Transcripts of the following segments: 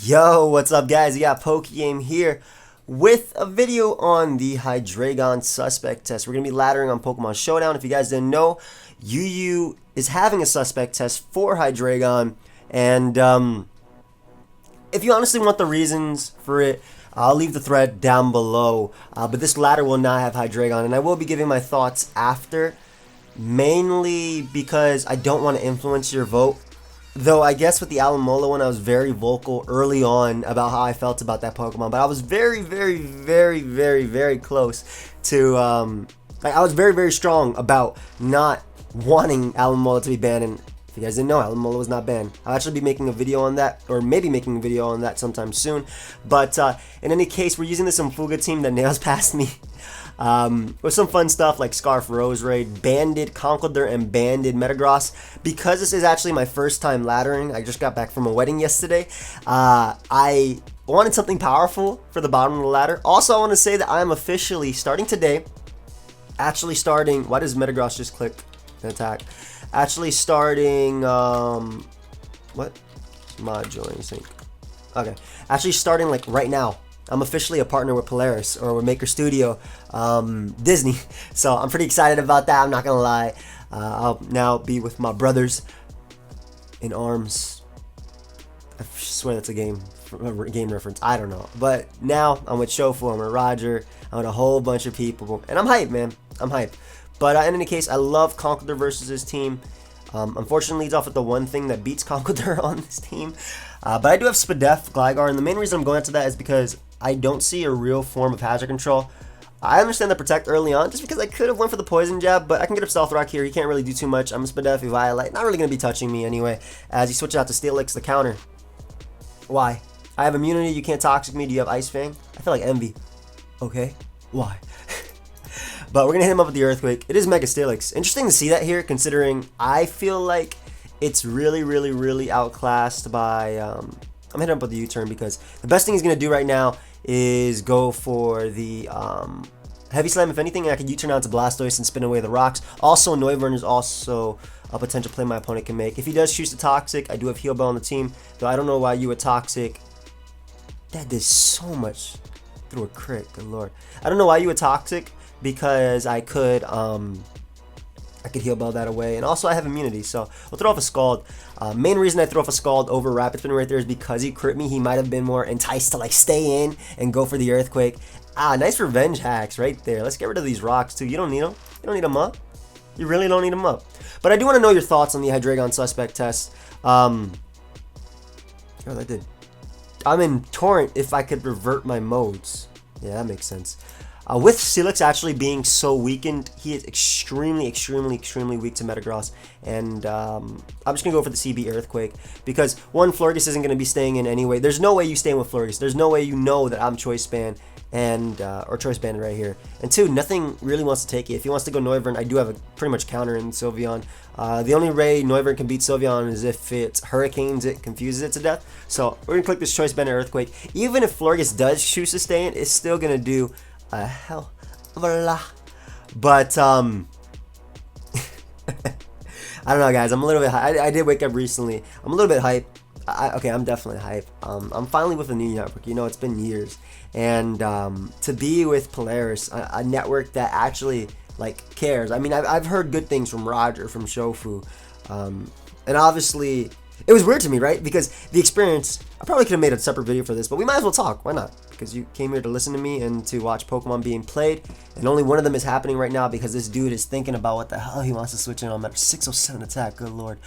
Yo, what's up guys? You got PokeaimMD here with a video on the Hydreigon suspect test. We're going to be laddering on Pokemon Showdown. If you guys didn't know, UU is having a suspect test for Hydreigon, and if you honestly want the reasons for it, I'll leave the thread down below, but this ladder will not have Hydreigon, and I will be giving my thoughts after, mainly because I don't want to influence your vote. Though I guess with the Alomola one, I was very vocal early on about how I felt about that Pokemon, but I was very close to, I was very strong about not wanting Alomola to be banned, and if you guys didn't know, Alomola was not banned. I'll actually be making a video on that, or maybe making a video on that sometime soon, but in any case, we're using this Fuga team that nails past me. With some fun stuff like Scarf Rose Raid, Banded Conkeldurr, and Banded Metagross. Because this is actually my first time laddering, I just got back from a wedding yesterday, I wanted something powerful for the bottom of the ladder. Also, I want to say that I am officially, starting today, why does Metagross just click and attack? Actually starting, what? Mod join sync. Okay, actually starting like right now. I'm officially a partner with Polaris, or with Maker Studio, Disney. So I'm pretty excited about that, I'm not gonna lie. I'll now be with my brothers in arms. I swear that's a game reference, I don't know. But now I'm with Shofu, I'm with Roger, I'm with a whole bunch of people, and I'm hyped, man. I'm hyped. But in any case, I love Conkeldurr versus his team. Unfortunately, leads off with the one thing that beats Conkeldurr on this team. But I do have Spadef, Gligar, and the main reason I'm going into that is because I don't see a real form of hazard control. I understand the Protect early on, just because I could have went for the Poison Jab, but I can get up Stealth Rock here. He can't really do too much. I'm a Spadef, Violet, not really going to be touching me anyway, as he switches out to Steelix, the counter. Why? I have immunity, you can't Toxic me. Do you have Ice Fang? I feel like Envy. Okay, why? But we're going to hit him up with the Earthquake. It is Mega Steelix. Interesting to see that here, considering I feel like it's really outclassed by, I'm hitting up with the U-turn, because the best thing he's going to do right now is go for the Heavy Slam. If anything, I could U-turn out to Blastoise and spin away the rocks. Also, Noivern is also a potential play my opponent can make. If he does choose to Toxic, I do have Heal Bell on the team, though I don't know why you would Toxic. That did so much through a crit, good lord. I don't know why you would Toxic, because I could Heal Bell that away, and also I have immunity, so we'll throw off a Scald. Main reason I throw off a Scald over Rapid Spin right there is because he crit me. He might have been more enticed to like stay in and go for the Earthquake. Nice revenge hacks right there. Let's get rid of these rocks too. You don't need them. You don't need them up. You really don't need them up. But I do want to know your thoughts on the Hydreigon suspect test. Oh, that did. I'm in Torrent if I could revert my modes. Yeah, that makes sense. With Steelix actually being so weakened, he is extremely weak to Metagross, and I'm just going to go for the CB Earthquake, because one, Florges isn't going to be staying in anyway. There's no way you stay in with Florges. There's no way you know that I'm Choice Band, and or Choice Band right here. And two, nothing really wants to take it. If he wants to go Noivern, I do have a pretty much counter in Sylveon. The only way Noivern can beat Sylveon is if it Hurricanes it, confuses it to death. So we're going to click this Choice Band Earthquake. Even if Florges does choose to stay in, it's still going to do a hell of a lot. But I don't know, guys. I'm a little bit hype. I did wake up recently. I'm a little bit hype. Okay, I'm definitely hype. I'm finally with a new network. You know, it's been years, and to be with Polaris, a network that actually like cares. I mean, I've heard good things from Roger, from Shofu, and obviously it was weird to me, right? Because the experience, I probably could have made a separate video for this, but we might as well talk. Why not? Because you came here to listen to me and to watch Pokemon being played, and only one of them is happening right now because this dude is thinking about what the hell he wants to switch in on that 607 attack. Good lord.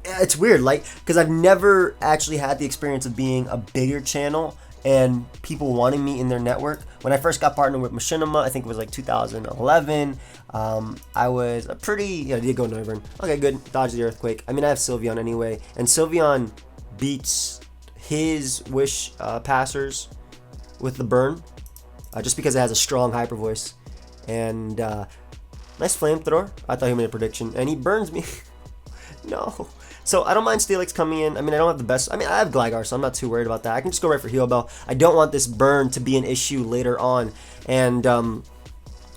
It's weird, like, because I've never actually had the experience of being a bigger channel and people wanting me in their network. When I first got partnered with Machinima, I think it was like 2011. I was a pretty, I did go Noivern. Okay, good. Dodge the Earthquake. I mean, I have Sylveon anyway, and Sylveon beats his Wish passers with the Burn, just because it has a strong Hyper Voice. And nice Flamethrower. I thought he made a prediction, and he burns me. No. So I don't mind Steelix coming in. I mean, I don't have the best. I mean, I have Gligar, so I'm not too worried about that. I can just go right for Heal Bell. I don't want this burn to be an issue later on. And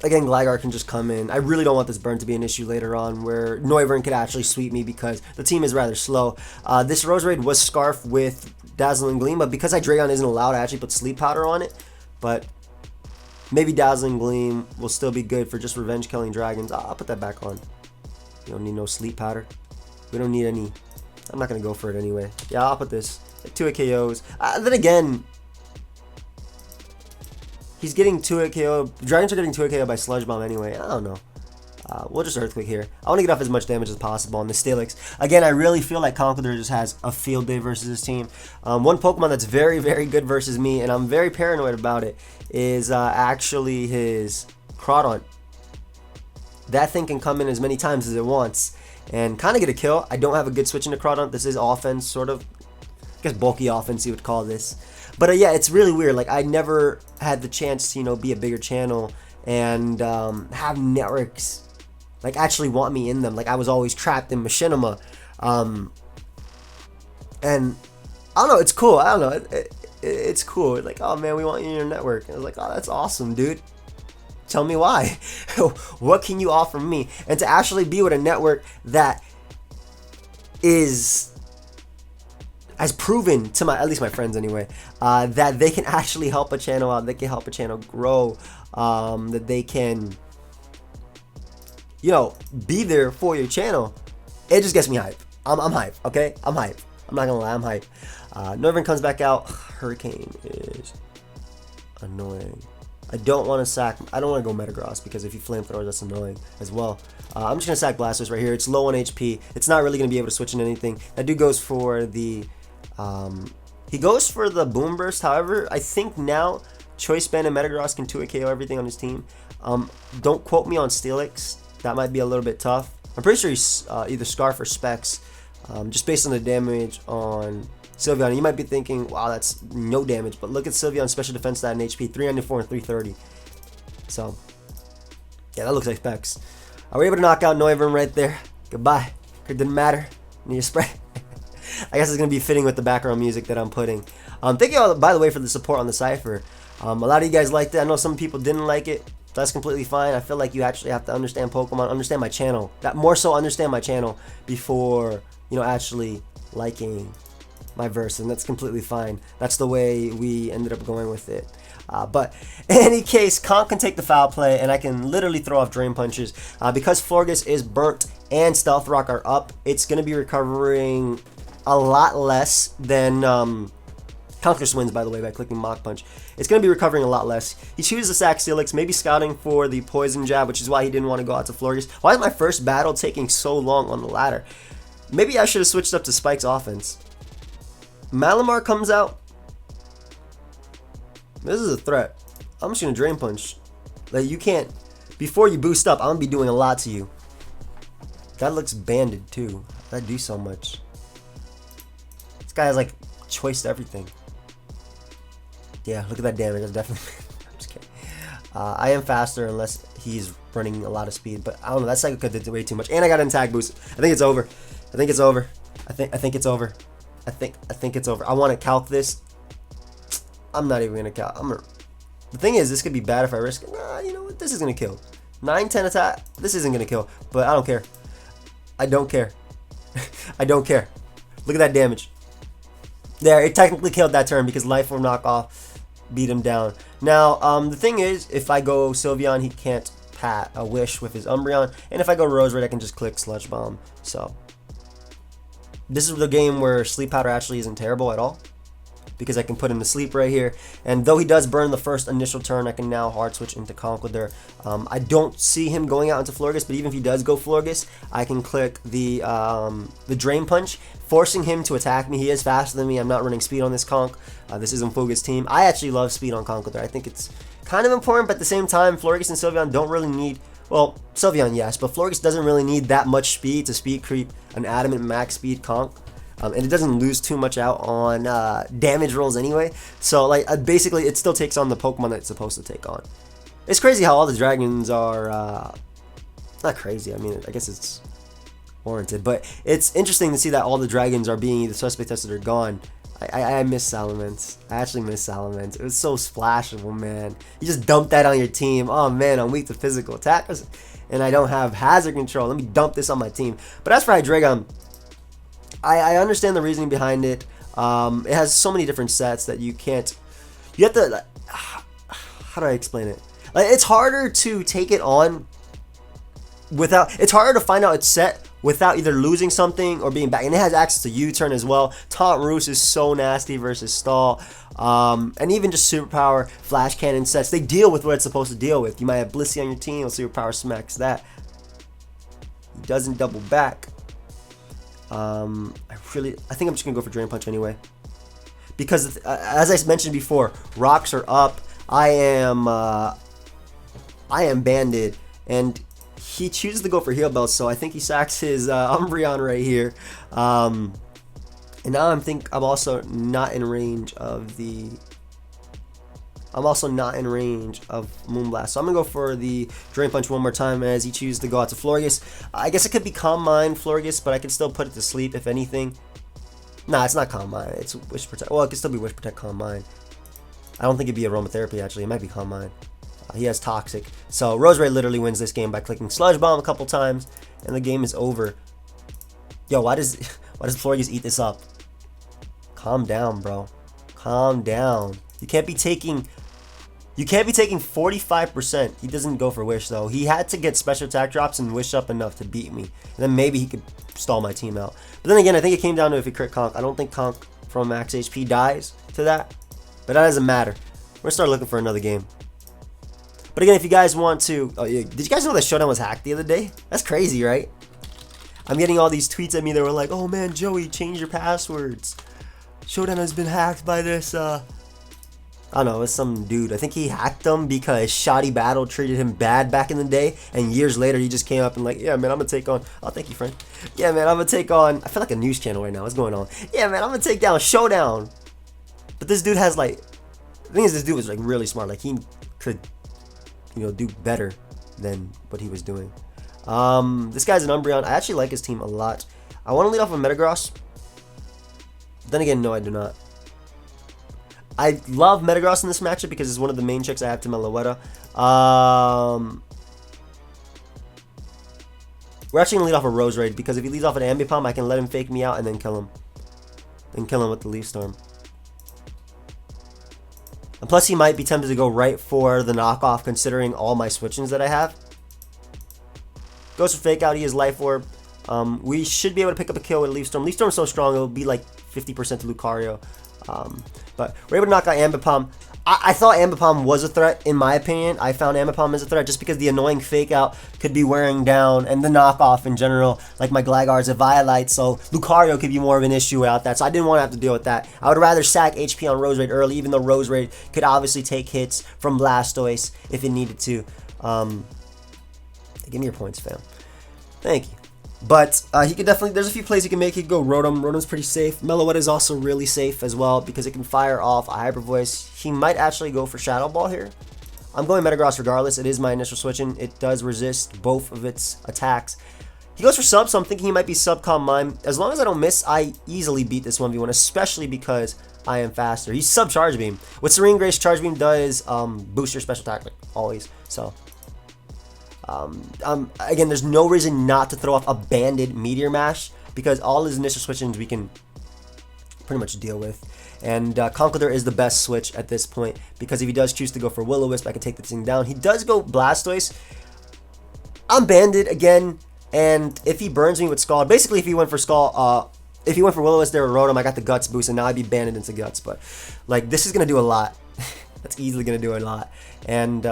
Again, Gligar can just come in. I really don't want this burn to be an issue later on where Noivern could actually sweep me because the team is rather slow. This Roserade was Scarf with Dazzling Gleam, but because Hydreigon isn't allowed, I actually put Sleep Powder on it. But maybe Dazzling Gleam will still be good for just revenge killing dragons. I'll put that back on. You don't need no Sleep Powder. We don't need any. I'm not going to go for it anyway. Yeah, I'll put this. 2 KOs. Then again, he's getting 2 KO. Dragons are getting 2 KO by Sludge Bomb anyway. I don't know. We'll just Earthquake here. I want to get off as much damage as possible on the Steelix. Again, I really feel like Conkeldurr just has a field day versus his team. One Pokemon that's very, very good versus me, and I'm very paranoid about it, is actually his Crawdaunt. That thing can come in as many times as it wants and kind of get a kill. I don't have a good switch into Crawdaunt. This is offense, sort of. I guess bulky offense you would call this. But yeah, it's really weird. Like, I never had the chance to, you know, be a bigger channel and have networks like actually want me in them. Like, I was always trapped in Machinima. And I don't know, it's cool. I don't know, it's cool. Like, oh man, we want you in your network. And I was like, oh, that's awesome, dude. Tell me why. What can you offer me? And to actually be with a network that has proven to at least my friends anyway, that they can actually help a channel out, they can help a channel grow, that they can, you know, be there for your channel. It just gets me hype. I'm hype, okay? I'm hype. I'm not gonna lie, I'm hype. Noivern comes back out. Hurricane is annoying. I don't want to sack. I don't want to go Metagross because if you flamethrower, that's annoying as well. I'm just gonna sack Blastoise right here. It's low on HP. It's not really gonna be able to switch into anything. That dude goes for the he goes for the Boom Burst. However, I think now Choice Band and Metagross can 2 KO everything on his team. Don't quote me on Steelix. That might be a little bit tough. I'm pretty sure he's either Scarf or Specs, just based on the damage on Sylveon. You might be thinking, wow, that's no damage, but look at Sylveon's special defense stat and HP, 304 and 330. So, yeah, that looks like Specs. Are we able to knock out Noivern right there? Goodbye. It didn't matter. Need a spray. I guess it's going to be fitting with the background music that I'm putting. Thank you all, by the way, for the support on the Cypher. A lot of you guys liked it. I know some people didn't like it. That's completely fine. I feel like you actually have to understand Pokemon, understand my channel. That more so understand my channel before, you know, actually liking my verse, and that's completely fine. That's the way we ended up going with it. But in any case, Conk can take the foul play, and I can literally throw off Drain Punches. Because Florges is burnt and Stealth Rock are up, it's going to be recovering a lot less than Conkless wins, by the way, by clicking Mach Punch. It's going to be recovering a lot less. He chooses the sack Steelix, maybe scouting for the Poison Jab, which is why he didn't want to go out to Florges. Why is my first battle taking so long on the ladder? Maybe I should have switched up to Spike's offense. Malamar comes out. This is a threat. I'm just going to Drain Punch. Like, you can't... Before you boost up, I'm going to be doing a lot to you. That looks banded, too. That do so much. This guy has, like, choice to everything. Yeah, look at that damage. That's definitely... I'm just kidding. I am faster unless he's running a lot of speed. But I don't know. That Psycho did way too much. And I got an attack boost. I think it's over. I think it's over. I think it's over. I think it's over. I want to calc this. I'm not even gonna calc. The thing is, this could be bad if I risk it. Nah, you know what? This is gonna kill. 9-10 attack. This isn't gonna kill. But I don't care. I don't care. I don't care. Look at that damage. There, it technically killed that turn because Life Orb Knockoff beat him down. Now, the thing is, if I go Sylveon, he can't pat a Wish with his Umbreon. And if I go Roserade, I can just click Sludge Bomb. So, this is the game where Sleep Powder actually isn't terrible at all, because I can put him to sleep right here. And though he does burn the first initial turn, I can now hard switch into Conkeldurr. I don't see him going out into Florges, but even if he does go Florges, I can click the Drain Punch, forcing him to attack me. He is faster than me. I'm not running speed on this Conk. This isn't Fuga's team. I actually love speed on Conkeldurr. I think it's kind of important, but at the same time, Florges and Sylveon don't really need... Well, Sylveon, yes, but Florges doesn't really need that much speed to speed creep an adamant max speed Conk. And it doesn't lose too much out on damage rolls anyway. So, like, basically, it still takes on the Pokemon that it's supposed to take on. It's crazy how all the dragons are... not crazy, I mean, I guess it's warranted. But it's interesting to see that all the dragons are being either suspect tested or gone. I miss Salamence. I actually miss Salamence. It was so splashable, man. You just dump that on your team. Oh man, I'm weak to physical attacks, and I don't have hazard control. Let me dump this on my team. But as for Hydreigon, I understand the reasoning behind it. It has so many different sets that you can't. You have to. How do I explain it? Like, it's harder to take it on without. It's harder to find out its set without either losing something or being back. And it has access to U-turn as well. Taunt Roost is so nasty versus Stall. And even just Superpower, Flash Cannon sets, they deal with what it's supposed to deal with. You might have Blissey on your team, or Superpower smacks that. He doesn't double back. I think I'm just going to go for Drain Punch anyway. Because, as I mentioned before, rocks are up. I am banded. And he chooses to go for Heal Belt, so I think he sacks his Umbreon right here. And now I'm also not in range of the. I'm also not in range of Moonblast, so I'm gonna go for the Drain Punch one more time as he chooses to go out to Florges. I guess it could be Calm Mind Florges, but I could still put it to sleep if anything. Nah, it's not Calm Mind. It's Wish Protect. Well, it could still be Wish Protect Calm Mind. I don't think it'd be Aromatherapy actually. It might be Calm Mind. He has Toxic. So Roserade literally wins this game by clicking Sludge Bomb a couple times, and the game is over. Yo, why does Florges eat this up? Calm down, bro. Calm down. You can't be taking 45%. He doesn't go for Wish though. He had to get special attack drops and Wish up enough to beat me. And then maybe he could stall my team out. But then again, I think it came down to if he crit Conk. I don't think Conk from max HP dies to that. But that doesn't matter. We're gonna start looking for another game. But again, if you guys want to... Oh, yeah, did you guys know that Showdown was hacked the other day? That's crazy, right? I'm getting all these tweets at me that were like, oh man, Joey, change your passwords. Showdown has been hacked by this, I don't know, it's some dude. I think he hacked them because Shoddy Battle treated him bad back in the day. And years later, he just came up and like, yeah, man, I'm going to take on... Oh, thank you, friend. Yeah, man, I'm going to take on... I feel like a news channel right now. What's going on? Yeah, man, I'm going to take down Showdown. But this dude has like... The thing is, this dude was like really smart. Like, he could... do better than what he was doing. This guy's an Umbreon. I actually like his team a lot. I want to lead off with Metagross. Then again, no, I do not. I love Metagross in this matchup because it's one of the main checks I have to Meloetta. We're actually going to lead off a Roserade because if he leads off an Ambipom, I can let him fake me out and then kill him. And kill him with the Leaf Storm. And plus, he might be tempted to go right for the knockoff considering all my switch-ins that I have. Goes for Fake Out. He has Life Orb. We should be able to pick up a kill with Leaf Storm. Leaf Storm is so strong, it'll be like 50% to Lucario. But we're able to knock out Ambipom. I thought Ambipom was a threat, in my opinion. I found Ambipom as a threat just because the annoying Fake Out could be wearing down, and the knockoff in general, like my Gligar's a Violite, so Lucario could be more of an issue without that, so I didn't want to have to deal with that. I would rather sack HP on Roserade early, even though Roserade could obviously take hits from Blastoise if it needed to. Give me your points, fam. Thank you. But he could definitely, there's a few plays he can make. He could go Rotom. Rotom's pretty safe. Meloetta is also really safe as well because it can fire off a Hyper Voice. He might actually go for Shadow Ball here. I'm going Metagross regardless. It is my initial switch-in. It does resist both of its attacks. He goes for Sub, so I'm thinking he might be Sub Calm Mind. As long as I don't miss, I easily beat this 1v1, especially because I am faster. He's Sub Charge Beam. With Serene Grace, Charge Beam does boost your special attack, like always. So... again, there's no reason not to throw off a banded Meteor Mash because all his initial switch-ins we can pretty much deal with. And Conkeldurr is the best switch at this point because if he does choose to go for Will-O-Wisp, I can take this thing down. He does go Blastoise. I'm banded again, and if he burns me with Scald, basically if he went for Scald, if he went for Will-O-Wisp there with Rotom, I got the Guts boost, and now I'd be banded into Guts. But like this is gonna do a lot. That's easily gonna do a lot, and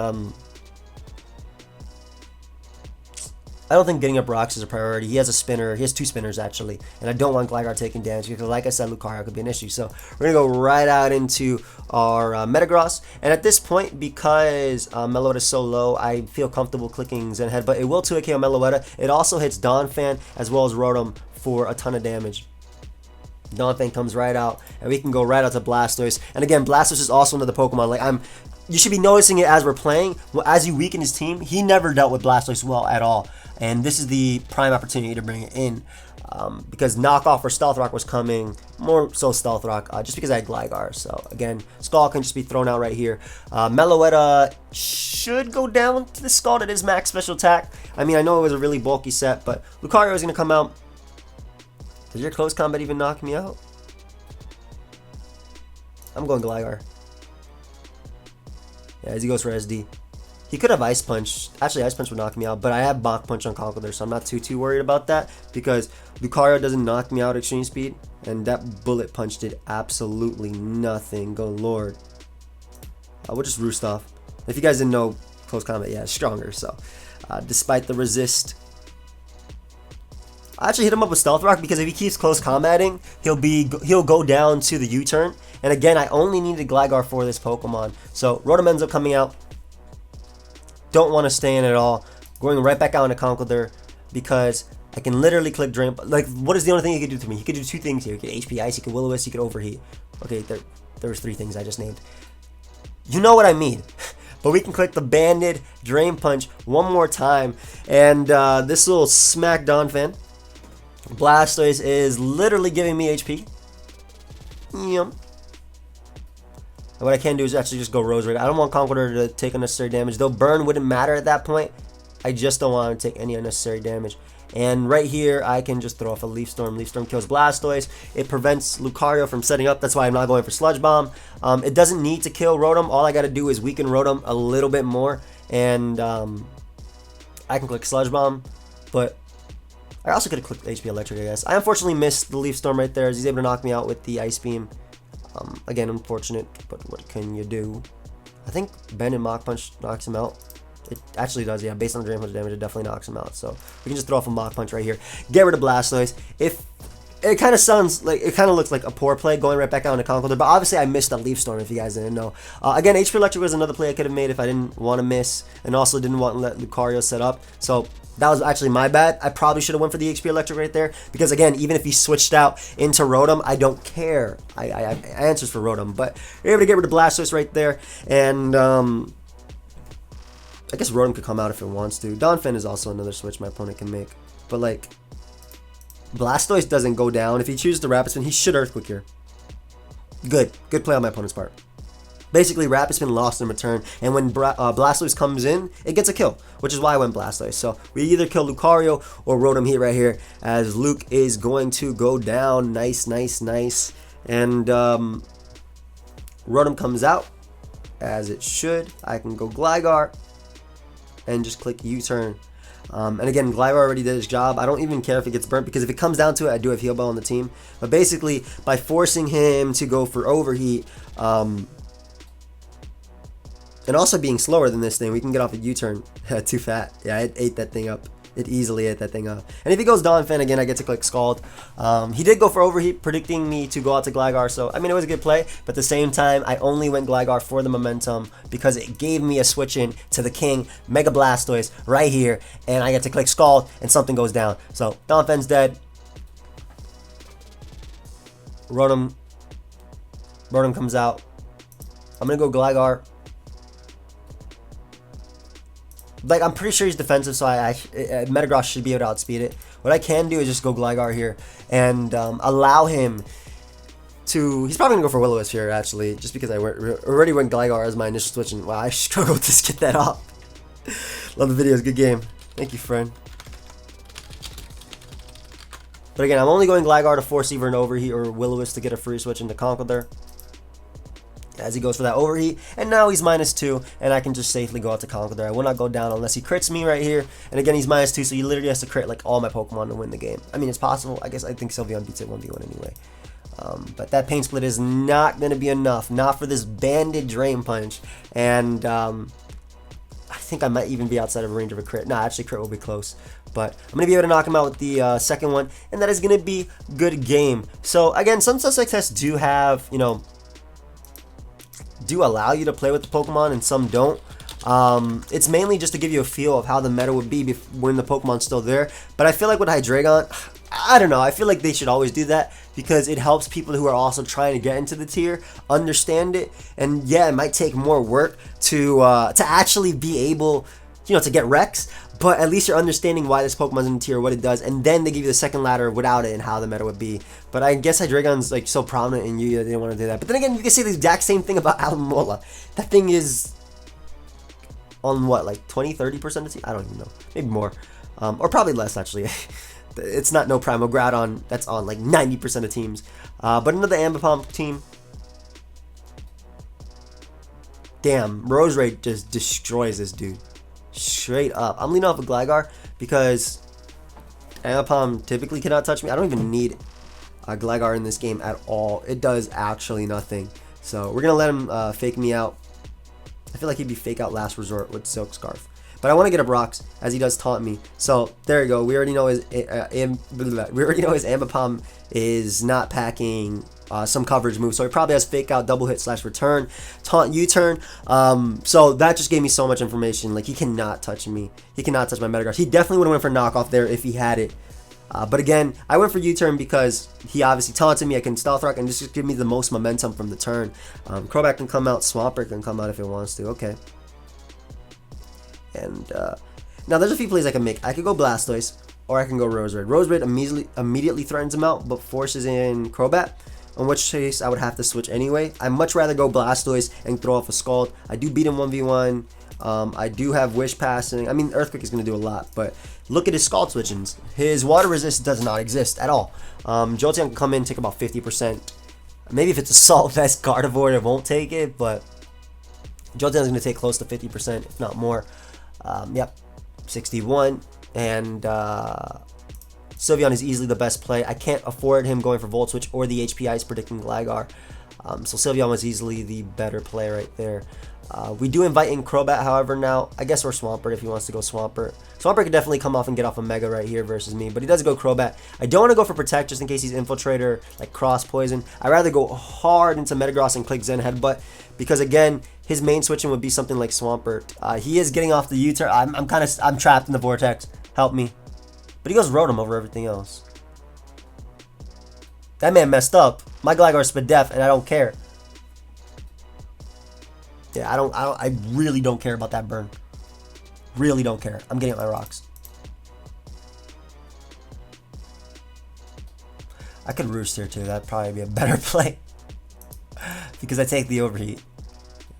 I don't think getting up rocks is a priority. He has a spinner. He has two spinners, actually. And I don't want Gligar taking damage because, like I said, Lucario could be an issue. So we're going to go right out into our Metagross. And at this point, because Meloetta is so low, I feel comfortable clicking Zen Head. But it will 2-hit KO Meloetta. It also hits Donphan as well as Rotom for a ton of damage. Donphan comes right out. And we can go right out to Blastoise. And again, Blastoise is also another Pokemon. Like, you should be noticing it as we're playing. Well, as you weaken his team, he never dealt with Blastoise well at all. And this is the prime opportunity to bring it in. Because Knockoff or Stealth Rock was coming, more so Stealth Rock, just because I had Gligar. So again, Scald can just be thrown out right here. Meloetta should go down to the Scald. It is max special attack. I mean, I know it was a really bulky set, but Lucario is going to come out. Does your close combat even knock me out? I'm going Gligar. Yeah, as he goes for SD. He could have Ice Punch. Actually, Ice Punch would knock me out, but I have Mach Punch on Conkeldurr, so I'm not too worried about that because Lucario doesn't knock me out at Extreme Speed, and that Bullet Punch did absolutely nothing. Go Lord. We'll just Roost off. If you guys didn't know, close combat, yeah, it's stronger. So, despite the resist, I actually hit him up with Stealth Rock because if he keeps close combating, he'll go down to the U-turn. And again, I only needed Gligar for this Pokemon, so Rotom ends up coming out. Don't want to stay in at all. Going right back out into Conkeldurr because I can literally click Drain. Like, what is the only thing he could do to me? He could do two things here. He could HP Ice, he could Will-O-Wisp, he could Overheat. Okay, there was three things I just named. You know what I mean. But we can click the Banded Drain Punch one more time. And this will smack Donphan. Blastoise is literally giving me HP. Yum. And what I can do is actually just go Rose Raid. I don't want Conkeldurr to take unnecessary damage. Though Burn wouldn't matter at that point. I just don't want him to take any unnecessary damage. And right here, I can just throw off a Leaf Storm. Leaf Storm kills Blastoise. It prevents Lucario from setting up. That's why I'm not going for Sludge Bomb. It doesn't need to kill Rotom. All I got to do is weaken Rotom a little bit more. And I can click Sludge Bomb. But I also could have clicked HP Electric, I guess. I unfortunately missed the Leaf Storm right there as he's able to knock me out with the Ice Beam. Again, unfortunate, but what can you do? I think Banded Mach Punch knocks him out. It actually does, yeah. Based on the Drain Punch damage, it definitely knocks him out. So we can just throw off a Mach Punch right here. Get rid of Blastoise. If it kind of sounds like, it kind of looks like a poor play going right back out into Conkeldurr, but obviously I missed that Leaf Storm if you guys didn't know. Again, HP Electric was another play I could have made if I didn't want to miss, and also didn't want to let Lucario set up. So that was actually my bad. I probably should have went for the HP Electric right there, because again, even if he switched out into Rotom, I don't care. I have answers for Rotom, but you're able to get rid of Blastoise right there, and I guess Rotom could come out if it wants to. Donphan is also another switch my opponent can make, but like, Blastoise doesn't go down. If he chooses to Rapid Spin, he should Earthquake here. Good play on my opponent's part. Basically, Rapid Spin lost in return, and when Blastoise comes in, it gets a kill, which is why I went Blastoise. So we either kill Lucario or Rotom Heat right here, as Luke is going to go down. Nice. And Rotom comes out, as it should. I can go Gligar, and just click U-turn. And again, Gligar already did his job. I don't even care if it gets burnt, because if it comes down to it, I do have Heal Bell on the team. But basically, by forcing him to go for Overheat, and also being slower than this thing, we can get off a U-turn. Too fat. Yeah, it ate that thing up. It easily ate that thing up. And if he goes Donphan again, I get to click Scald. He did go for Overheat, predicting me to go out to Gligar. So, I mean, it was a good play. But at the same time, I only went Gligar for the momentum, because it gave me a switch in to the King, Mega Blastoise, right here. And I get to click Scald, and something goes down. So, Donphan's dead. Rotom comes out. I'm going to go Gligar. Like, I'm pretty sure he's defensive, so Metagross should be able to outspeed it. What I can do is just go Gligar here and allow him to... He's probably going to go for Will-O-Wisp here, actually, just because I already went Gligar as my initial switch, and wow, I struggled to get that off. Love the videos, good game. Thank you, friend. But again, I'm only going Gligar to force either an Overheat or Will-O-Wisp to get a free switch into Conkeldurr, as he goes for that Overheat, and now he's -2, and I can just safely go out to Conkeldurr. I will not go down unless he crits me right here, and again, he's -2, so he literally has to crit like all my Pokemon to win the game. I mean, it's possible. I think Sylveon beats it 1v1 anyway. But that Pain Split is not going to be enough, not for this Banded Drain Punch, and I think I might even be outside of range of a crit. Nah, actually, crit will be close. But I'm going to be able to knock him out with the second one, and that is going to be good game. So, again, some Suspect tests do have, you know, do allow you to play with the Pokemon, and some don't. It's mainly just to give you a feel of how the meta would be when the Pokemon's still there. But I feel like with Hydreigon, I don't know. I feel like they should always do that because it helps people who are also trying to get into the tier understand it. And yeah, it might take more work to actually be able, to get Rex. But at least you're understanding why this Pokemon's in the tier, what it does, and then they give you the second ladder without it and how the meta would be. But I guess Hydreigon's like so prominent in Yu that they didn't want to do that. But then again, you can say the exact same thing about Alomola. That thing is on what, like 20-30% of the team? I don't even know. Maybe more. Or probably less actually. It's not no Primal Groudon. That's on like 90% of teams. But another Ambipom team. Damn, Roserade just destroys this dude. Straight up. I'm leaning off a Gligar because Ambipom typically cannot touch me. I don't even need a Gligar in this game at all. It does actually nothing. So we're going to let him fake me out. I feel like he'd be fake out last resort with Silk Scarf. But I want to get a Bronx as he does taunt me. So there you go. We already know his Ambipom is not packing some coverage move. So he probably has fake out, double hit / return, taunt, U-turn. So that just gave me so much information. Like he cannot touch me. He cannot touch my Metagross. He definitely would have went for knockoff there if he had it. But again, I went for U-turn because he obviously taunted me. I can Stealth Rock and just give me the most momentum from the turn. Crobat can come out. Swampert can come out if it wants to. Okay. And now there's a few plays I can make. I could go Blastoise or I can go Roserade. Roserade immediately threatens him out but forces in Crobat, in which case I would have to switch anyway. I'd much rather go Blastoise and throw off a Scald. I do beat him 1v1. I do have Wish passing. I mean, Earthquake is going to do a lot, but look at his Scald switchings. His water resist does not exist at all. Jolteon can come in, take about 50%. Maybe if it's Assault Vest Gardevoir, it won't take it, but Jolteon is going to take close to 50%, if not more. Yep, 61. And Sylveon is easily the best play. I can't afford him going for Volt Switch or the HP Ice predicting Gligar. So Sylveon was easily the better play right there. We do invite in Crobat, however, now. I guess we're Swampert if he wants to go Swampert. Swampert could definitely come off and get off a Mega right here versus me, but he does go Crobat. I don't want to go for Protect just in case he's Infiltrator, like Cross Poison. I'd rather go hard into Metagross and click Zen Headbutt because, again, his main switching would be something like Swampert. He is getting off the U-turn. I'm trapped in the Vortex. Help me. But he goes Rotom over everything else. That man messed up. My Gligar is Spadef, and I don't care. Yeah, I really don't care about that burn. Really don't care. I'm getting my rocks. I could Roost here too. That'd probably be a better play. Because I take the Overheat.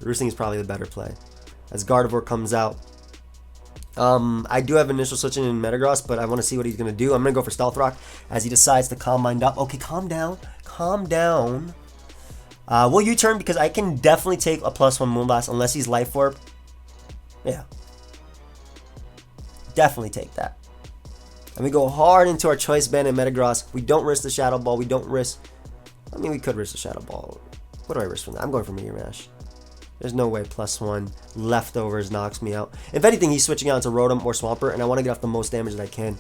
Roosting is probably the better play. As Gardevoir comes out. I do have initial switching in Metagross, but I want to see what he's going to do. I'm going to go for Stealth Rock as he decides to Calm Mind up. Okay, calm down. Calm down. We'll U-turn because I can definitely take a +1 Moonblast unless he's Life Orb. Yeah. Definitely take that. And we go hard into our Choice Band and Metagross. We don't risk the Shadow Ball. We don't risk... I mean, we could risk the Shadow Ball. What do I risk from that? I'm going for Meteor Mash. There's no way +1 leftovers knocks me out. If anything, he's switching out into Rotom or Swampert, and I want to get off the most damage that I can.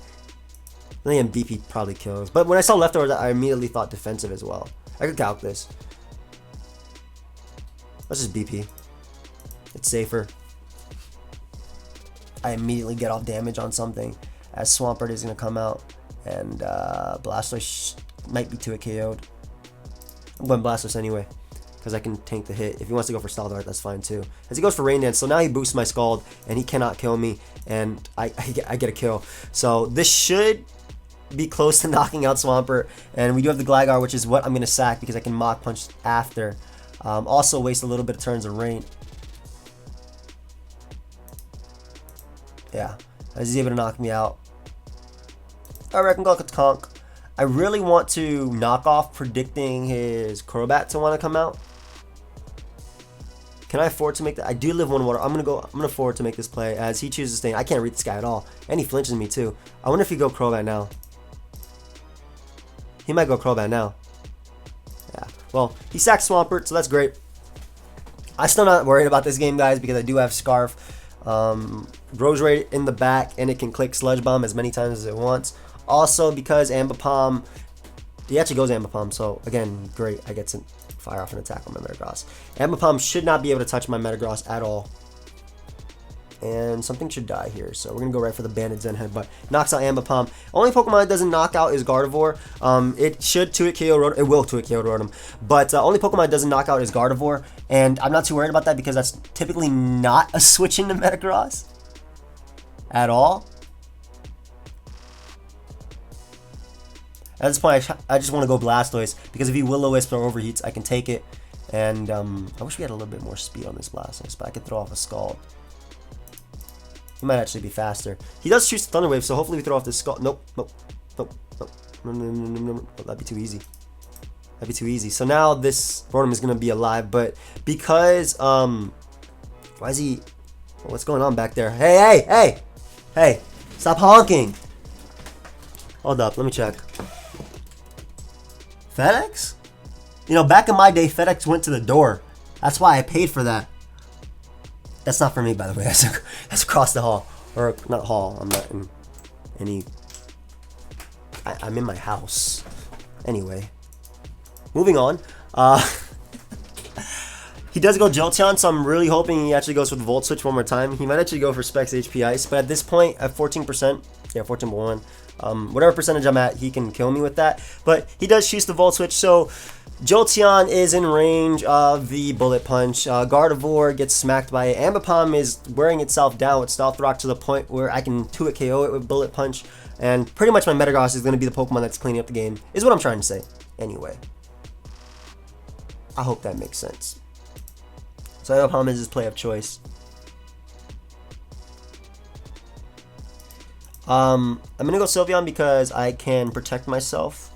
I think BP probably kills. But when I saw leftovers, I immediately thought defensive as well. I could calc this. Let's just BP. It's safer. I immediately get off damage on something as Swampert is going to come out. And Blastoise might be 2-hit KO'd. I'm going Blastoise anyway because I can tank the hit. If he wants to go for Stealth Art, that's fine too. As he goes for Rain Dance, so now he boosts my Scald and he cannot kill me. And I get a kill. So this should be close to knocking out Swampert. And we do have the Gligar, which is what I'm going to sack because I can Mach Punch after. Also waste a little bit of turns of Rain. Yeah, as he's able to knock me out. Alright, I can go with Conk. I really want to knock off predicting his Crobat to want to come out. Can I afford to make that? I do live one water. I'm gonna afford to make this play as he chooses to stay. I can't read this guy at all. And he flinches me too. I wonder if he go Crobat now. He might go Crobat now. Yeah. Well, he sacked Swampert, so that's great. I'm still not worried about this game, guys, because I do have Scarf. Roserade in the back, and it can click Sludge Bomb as many times as it wants. Also, because Ambipom, he actually goes Ambipom, so again, great. I get to fire off an attack on my Metagross. Ambipom should not be able to touch my Metagross at all. and something should die here. So we're gonna go right for the Banded Zen Headbutt. Knocks out Ambipom. Only Pokemon that doesn't knock out is Gardevoir. It should 2-hit KO Rotom. It will 2-hit KO Rotom. But only Pokemon that doesn't knock out is Gardevoir. And I'm not too worried about that because that's typically not a switch into Metagross at all. At this point, I just want to go Blastoise because if he Will-O-Wisp or overheats, I can take it. And I wish we had a little bit more speed on this Blastoise, but I could throw off a Scald. He might actually be faster. He does choose Thunder Wave, so hopefully we throw off this Scald. Nope, nope, nope, nope. No. Oh, that'd be too easy. That'd be too easy. So now this Rotom is gonna be alive, but because why is he? What's going on back there? Hey! Stop honking! Hold up, let me check. FedEx? You know, back in my day, FedEx went to the door. That's why I paid for that. That's not for me, by the way. That's across the hall. Or, not hall. I'm not in any... I'm in my house. Anyway. Moving on. He does go Jolteon, so I'm really hoping he actually goes for the Volt Switch one more time. He might actually go for Specs HP Ice, but at this point, at 14%, yeah, 14.1, whatever percentage I'm at, he can kill me with that. But he does choose the Volt Switch, so Jolteon is in range of the Bullet Punch. Gardevoir gets smacked by it. Ambipom is wearing itself down with Stealth Rock to the point where I can 2-hit KO it with Bullet Punch. And pretty much my Metagross is going to be the Pokemon that's cleaning up the game, is what I'm trying to say. Anyway. I hope that makes sense. So Ambipom is his play of choice. I'm going to go Sylveon because I can protect myself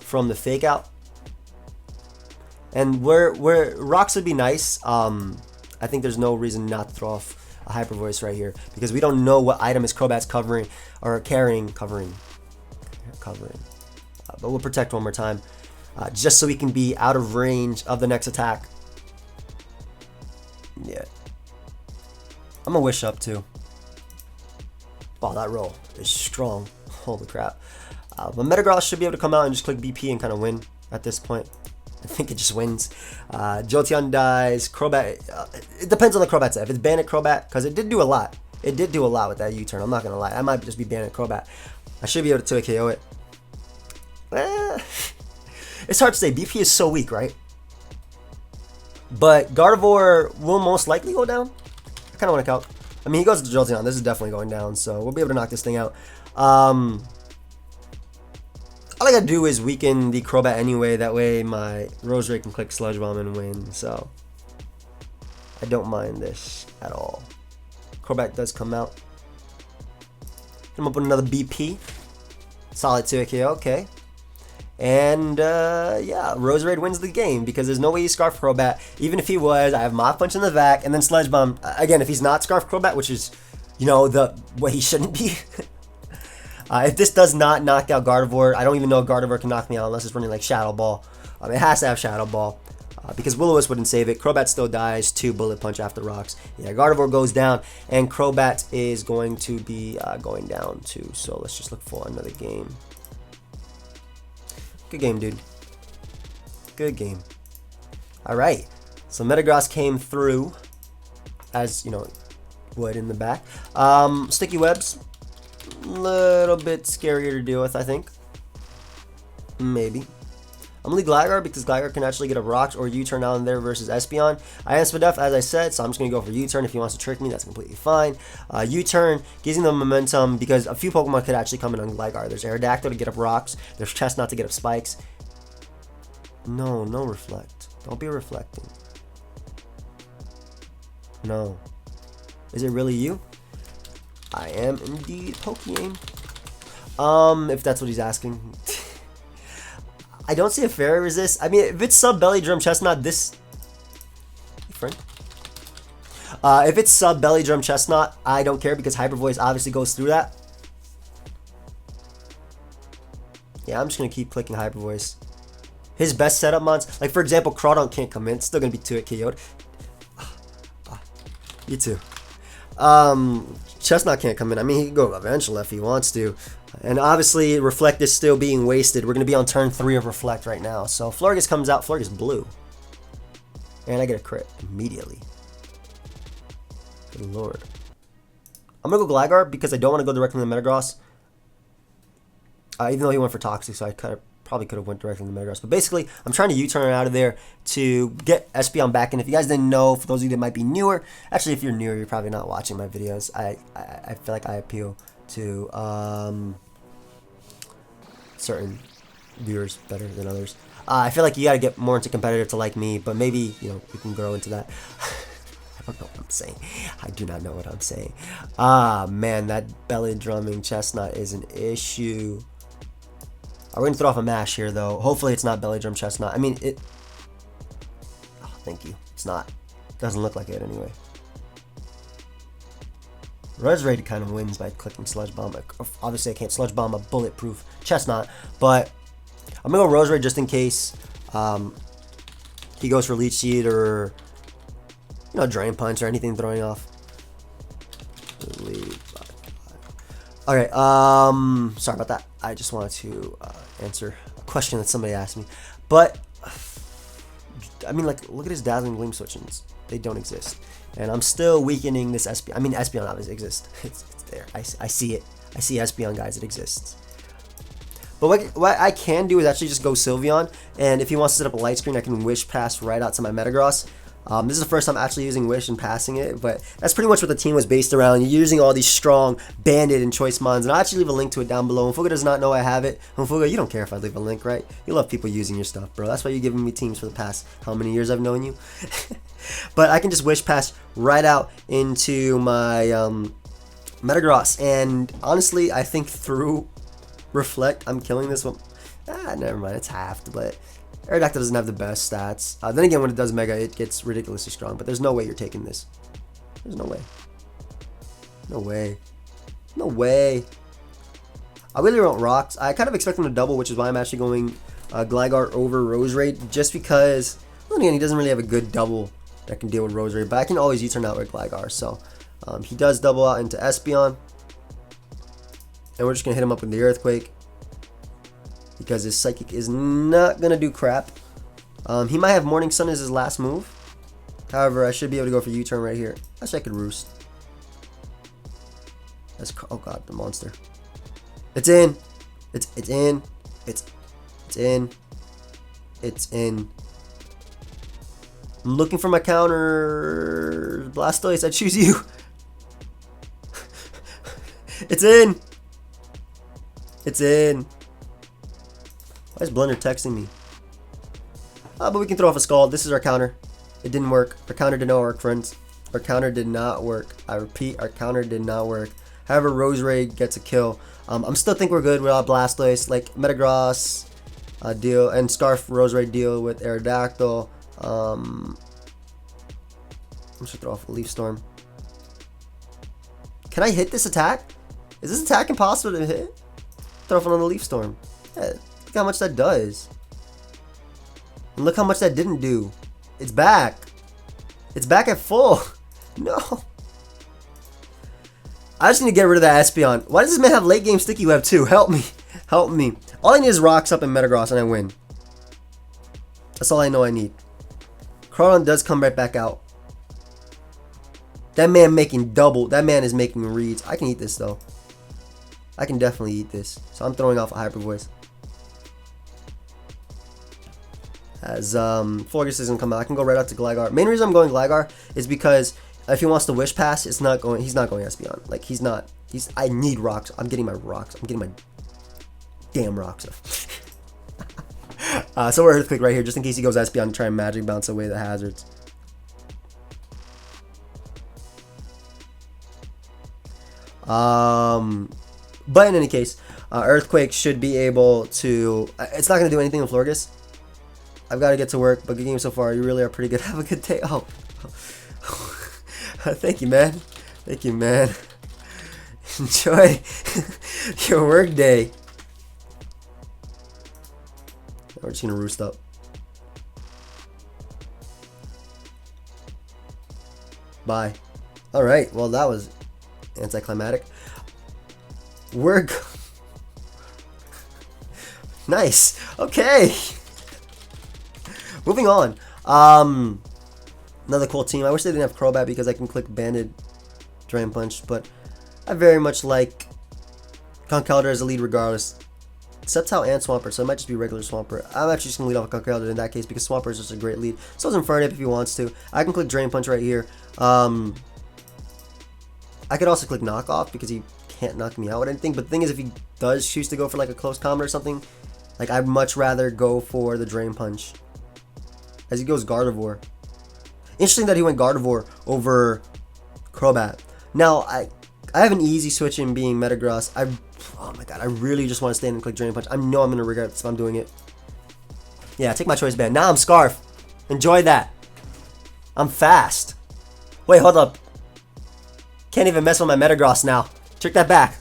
from the fake out. And where rocks would be nice, I think there's no reason not to throw off a Hyper Voice right here because we don't know what item is Crobat's covering or covering. But we'll protect one more time just so we can be out of range of the next attack. Yeah. I'm gonna Wish Up too. Wow, that roll is strong. Holy crap. But Metagross should be able to come out and just click BP and kind of win at this point. I think it just wins. Jolteon dies. Crobat. It depends on the Crobat set. If it's Bandit Crobat, because it did do a lot. It did do a lot with that U-turn. I'm not going to lie. I might just be Bandit Crobat. I should be able to 2-KO it. It's hard to say. BP is so weak, right? But Gardevoir will most likely go down. I kind of want to count. I mean, he goes to Jolteon. This is definitely going down, so we'll be able to knock this thing out. All I gotta do is weaken the Crobat anyway. That way my Roserade can click Sludge Bomb and win. So I don't mind this at all. Crobat does come out. I'm up with another BP. Solid 2-KO. Okay. And yeah, Roserade wins the game because there's no way you Scarf Crobat. Even if he was, I have Mach Punch in the back and then Sludge Bomb. Again, if he's not Scarf Crobat, which is, you know, the way he shouldn't be. If this does not knock out Gardevoir, I don't even know if Gardevoir can knock me out unless it's running like Shadow Ball. It has to have Shadow Ball because Will-O-Wisp wouldn't save it. Crobat still dies to Bullet Punch after rocks. Yeah, Gardevoir goes down and Crobat is going to be going down too. So let's just look for another game. Good game, dude. Good game. All right. So Metagross came through as, you know, would in the back. Sticky Webs. Little bit scarier to deal with, I think. Maybe. I'm gonna leave Gligar because Gligar can actually get a Rocks or U-turn down there versus Espeon. I am Spadef, as I said, so I'm just gonna go for U-turn. If he wants to trick me, that's completely fine. U-turn gives him the momentum because a few Pokemon could actually come in on Gligar. There's Aerodactyl to get up Rocks. There's Chestnut to get up Spikes. No Reflect. Don't be reflecting. No. Is it really you? I am indeed PokeaimMD. If that's what he's asking. I don't see a Fairy Resist. I mean, if it's sub Belly Drum Chestnut, this... Hey, friend. If it's sub Belly Drum Chestnut, I don't care because Hyper Voice obviously goes through that. Yeah, I'm just going to keep clicking Hyper Voice. His best setup mods, like for example, Crawdon can't come in. It's still going to be 2-hit KO'd. You too. Chestnut can't come in. I mean, he can go eventually if he wants to. And obviously, Reflect is still being wasted. We're going to be on turn 3 of Reflect right now. So, Florges comes out. Florges blue. And I get a crit immediately. Good lord. I'm gonna go Gligar because I don't want to go directly to Metagross. Even though he went for Toxic, so I probably could have went directly to Metagross. But basically, I'm trying to U-turn out of there to get Espeon back. And if you guys didn't know, for those of you that might be newer, actually, if you're newer, you're probably not watching my videos. I feel like I appeal to certain viewers better than others. I feel like you gotta get more into competitive to like me, but maybe, you know, we can grow into that. I don't know what I'm saying. I do not know what I'm saying. Ah, man, that belly drumming chestnut is an issue. We're going to throw off a mash here, though. Hopefully it's not belly drum chestnut. I mean, it... Oh, thank you. It's not. Doesn't look like it anyway. Resurrected kind of wins by clicking Sludge Bomb. Obviously, I can't Sludge Bomb a bulletproof chestnut, but I'm going to go Roserade just in case he goes for Leech Seed or, you know, Drain Punch or anything throwing off. Alright, sorry about that. I just wanted to answer a question that somebody asked me. But, I mean, like, look at his Dazzling Gleam switch-ins. They don't exist. And I'm still weakening this Espeon. I mean, Espeon obviously exists. It's there. I see it. I see Espeon, guys. It exists. But what I can do is actually just go Sylveon. And if he wants to set up a light screen, I can Wish Pass right out to my Metagross. This is the first time actually using Wish and passing it, but that's pretty much what the team was based around. You're using all these strong Bandit and Choice Mons, and I'll actually leave a link to it down below. Fuga does not know I have it. Fuga, you don't care if I leave a link, right? You love people using your stuff, bro. That's why you're giving me teams for the past how many years I've known you. But I can just Wish Pass right out into my Metagross, and honestly, I think through Reflect, I'm killing this one. Never mind, it's halved, but Aerodactyl doesn't have the best stats. Then again, when it does Mega, it gets ridiculously strong. But there's no way you're taking this. There's no way. No way. No way. I really want Rocks. I kind of expect him to double, which is why I'm actually going Gligar over Roserade. Just because, well, again, he doesn't really have a good double that can deal with Roserade. But I can always U-turn out with Gligar. So he does double out into Espeon. And we're just going to hit him up with the Earthquake, because his Psychic is not going to do crap. He might have Morning Sun as his last move. However, I should be able to go for U-turn right here. Actually, I could Roost. Oh god, the monster. It's in. It's in. It's in. It's in. I'm looking for my counter. Blastoise, I choose you. It's in. It's in. Why is Blender texting me? But we can throw off a Scald. This is our counter. It didn't work. Our counter did not work, friends. Our counter did not work. I repeat, our counter did not work. However, Roserade gets a kill. I'm still think we're good without Blastoise. Like Metagross deal and Scarf Roserade deal with Aerodactyl. I'm just gonna throw off a Leaf Storm. Can I hit this attack? Is this attack impossible to hit? Throw off another Leaf Storm. Yeah, look how much that does. And look how much that didn't do. It's back. It's back at full. No. I just need to get rid of that Espeon. Why does this man have late game Sticky Web too? Help me. Help me. All I need is Rocks up in Metagross and I win. That's all I know I need. Crawdon does come right back out. That man making double. That man is making reads. I can eat this though. I can definitely eat this. So I'm throwing off a Hyper Voice. As Florges doesn't come out, I can go right out to Gligar. Main reason I'm going Gligar is because if he wants to Wish Pass, it's not going. He's not going Espeon. Like he's not. I need Rocks. I'm getting my Rocks. I'm getting my damn Rocks. So we're Earthquake right here, just in case he goes Espeon and try and Magic Bounce away the hazards. But in any case, Earthquake should be able to. It's not going to do anything with Florges. I've got to get to work, but good game so far. You really are pretty good. Have a good day. Oh. Thank you, man. Thank you, man. Enjoy your work day. We're just going to roost up. Bye. Alright, well, that was anticlimactic. We're nice. Okay. Moving on. Another cool team. I wish they didn't have Crobat because I can click Banded Drain Punch, but I very much like Conkeldurr as a lead regardless. Sceptile and Swampert, so it might just be regular Swampert. I'm actually just going to lead off with Conkeldurr in that case because Swampert is just a great lead. So is Infernape if he wants to. I can click Drain Punch right here. I could also click Knock Off because he can't knock me out with anything. But the thing is, if he does choose to go for like a close combat or something, like I'd much rather go for the Drain Punch. As he goes Gardevoir. Interesting that he went Gardevoir over Crobat. Now, I have an easy switch in being Metagross. Oh my god, I really just want to stand and click Drain Punch. I know I'm going to regret this if I'm doing it. Yeah, take my choice band. Now I'm Scarf. Enjoy that. I'm fast. Wait, hold up. Can't even mess with my Metagross now. Check that back.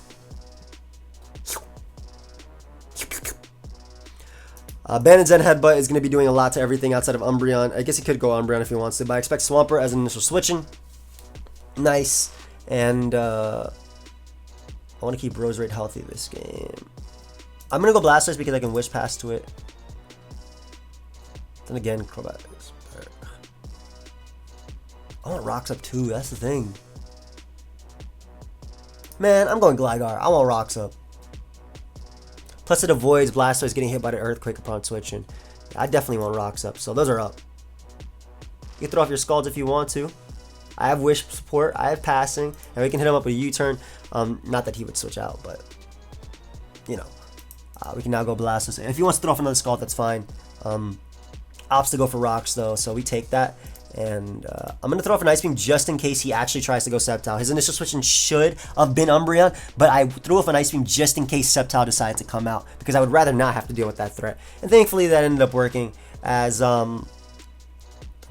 Banded Zen Headbutt is going to be doing a lot to everything outside of Umbreon. I guess he could go Umbreon if he wants to, but I expect Swampert as an initial switching. Nice. And I want to keep Roserade healthy this game. I'm going to go Blastoise because I can Wish Pass to it. Then again, Crobat is better. I want Rocks up too, that's the thing. Man, I'm going Gligar. I want Rocks up. Plus it avoids Blastoise getting hit by the Earthquake upon switching. Yeah, I definitely want Rocks up, so those are up. You can throw off your Scalds if you want to. I have Wish support, I have Passing, and we can hit him up with a U-turn. Not that he would switch out, but, you know. We can now go Blastoise. And if he wants to throw off another Scald, that's fine. Opts to go for Rocks, though, so we take that. And I'm going to throw off an Ice Beam just in case he actually tries to go Sceptile. His initial switching should have been Umbreon, but I threw off an Ice Beam just in case Sceptile decides to come out, because I would rather not have to deal with that threat. And thankfully that ended up working, as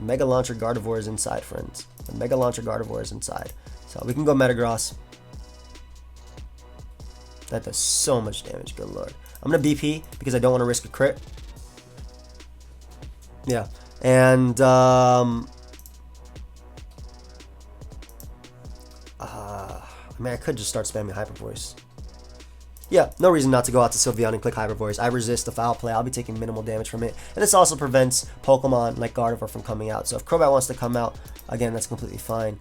Mega Launcher Gardevoir is inside, friends. The Mega Launcher Gardevoir is inside. So we can go Metagross. That does so much damage, good lord. I'm going to BP because I don't want to risk a crit. Yeah. And, I mean, I could just start spamming Hyper Voice. Yeah, no reason not to go out to Sylveon and click Hyper Voice. I resist the foul play. I'll be taking minimal damage from it. And this also prevents Pokemon like Gardevoir from coming out. So if Crobat wants to come out, again, that's completely fine.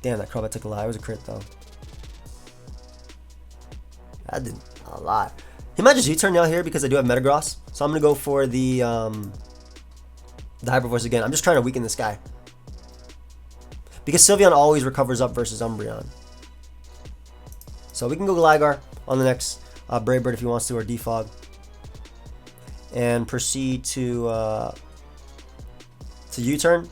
Damn, that Crobat took a lot. It was a crit, though. That did a lot. He might just U-turn out here because I do have Metagross. So I'm going to go for the Hyper Voice again. I'm just trying to weaken this guy. Because Sylveon always recovers up versus Umbreon. So we can go Gligar on the next Brave Bird if he wants to, or Defog. And proceed to U-turn.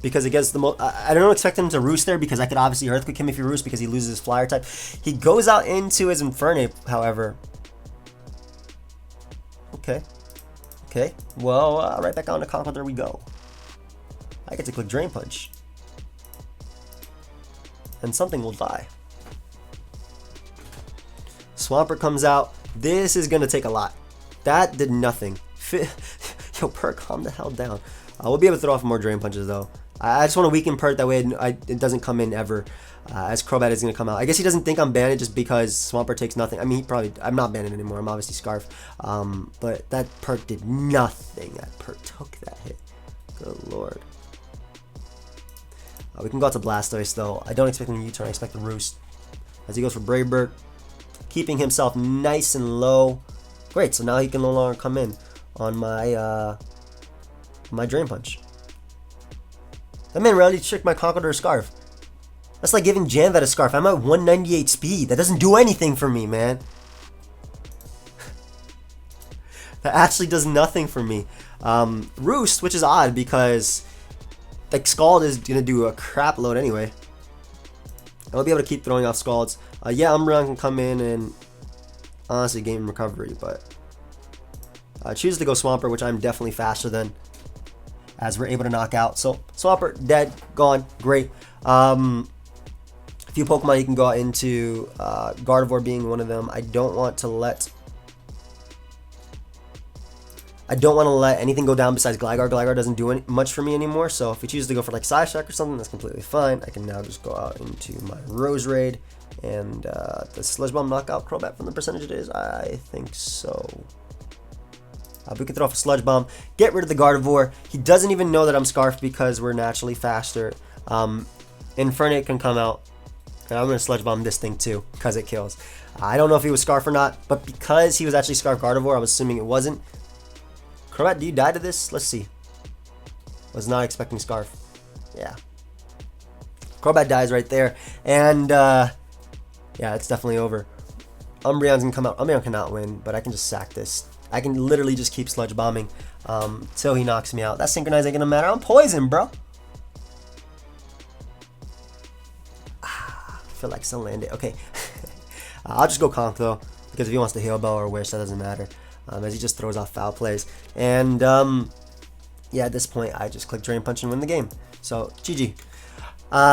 Because it gets the most... I don't expect him to Roost there because I could obviously Earthquake him if he Roost because he loses his Flyer type. He goes out into his Infernape, however. Okay. Okay. Well, right back on to Conkeldurr we go. I get to click Drain Punch. And something will die. Swampert comes out. This is going to take a lot. That did nothing. Yo, Pert, calm the hell down. We'll be able to throw off more Drain Punches, though. I just want to weaken Pert, that way it doesn't come in ever. As Crobat is going to come out. I guess he doesn't think I'm banned just because Swampert takes nothing. I mean, I'm not banned anymore. I'm obviously Scarf. But that Pert did nothing. That Pert took that hit. Good lord. We can go out to Blastoise, though. I don't expect him to U-turn. I expect a Roost. As he goes for Brave Bird. Keeping himself nice and low. Great, so now he can no longer come in on my my Drain Punch. That man really tricked my Conkeldurr Scarf. That's like giving Janvet a Scarf. I'm at 198 speed. That doesn't do anything for me, man. That actually does nothing for me. Roost, which is odd because like Scald is going to do a crap load anyway. I'll be able to keep throwing off Scalds. Yeah, Umbreon can come in and honestly gain recovery, but I choose to go Swampert, which I'm definitely faster than, as we're able to knock out. So Swampert, dead, gone, great. A few Pokemon you can go out into, Gardevoir being one of them. I don't want to let anything go down besides Gligar. Gligar doesn't do much for me anymore, so if he chooses to go for like Psyshock or something, that's completely fine. I can now just go out into my Roserade, and does Sludge Bomb knock out Crobat from the percentage it is? I think so. We can throw off a Sludge Bomb, get rid of the Gardevoir. He doesn't even know that I'm Scarfed because we're naturally faster. Infernape can come out, and I'm going to Sludge Bomb this thing too because it kills. I don't know if he was Scarfed or not, but because he was actually Scarfed Gardevoir, I'm assuming it wasn't. Crobat, do you die to this? Let's see. Was not expecting Scarf. Yeah. Crobat dies right there, and yeah, it's definitely over. Umbreon's gonna come out. Umbreon cannot win, but I can just sack this. I can literally just keep Sludge Bombing till he knocks me out. That Synchronize ain't gonna matter. I'm poisoned, bro. I feel like still land it. Okay. I'll just go Conk though, because if he wants to Heal Bell or Wish, that doesn't matter. As he just throws off foul plays. And yeah, at this point, I just click Drain Punch and win the game. So, GG.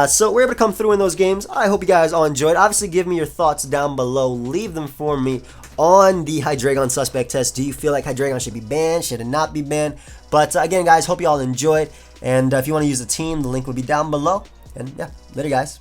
So we're able to come through in those games. I hope you guys all enjoyed. Obviously, give me your thoughts down below. Leave them for me on the Hydreigon suspect test. Do you feel like Hydreigon should be banned? Should it not be banned? But again, guys, hope you all enjoyed. And if you want to use the team, the link will be down below. And yeah, later, guys.